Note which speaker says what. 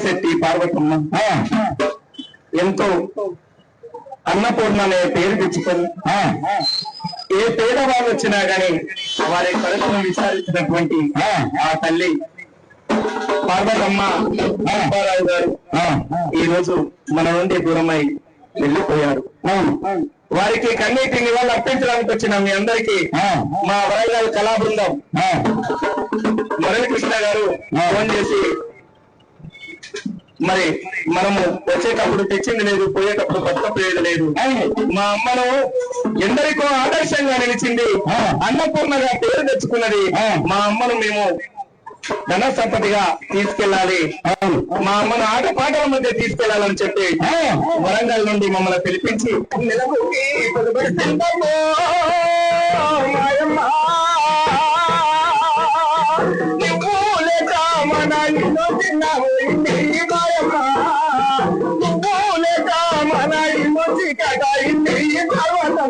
Speaker 1: శెట్టి పార్వతమ్మ ఎంతో అన్నపూర్ణ అనే పేరు తెచ్చుకొని ఏ పేదవాళ్ళు వచ్చినా గాని వారి కడుపును విచారించినటువంటి ఆ తల్లి పార్వతమ్మ అప్పారావు గారు ఈ రోజు మన నుండి దూరమై వెళ్ళిపోయారు. వారికి కన్నీటి నివాళులు అర్పించడానికి వచ్చిన మీ అందరికీ మా వరంగల్ కళా బృందం మురళీకృష్ణ గారు ఫోన్ చేసి మరి మనము వచ్చేటప్పుడు తెచ్చింది లేదు, పోయేటప్పుడు పట్టుకపోయేది లేదు, మా అమ్మను ఎందరికో ఆదర్శంగా నిలిచింది, అన్నపూర్ణగా పేరు తెచ్చుకున్నది, మా అమ్మను మేము ధన సంపతిగా తీసుకెళ్ళాలి, మా అమ్మను ఆట పాటల మధ్య తీసుకెళ్లాలని చెప్పి వరంగల్ నుండి మమ్మల్ని పిలిపించి మన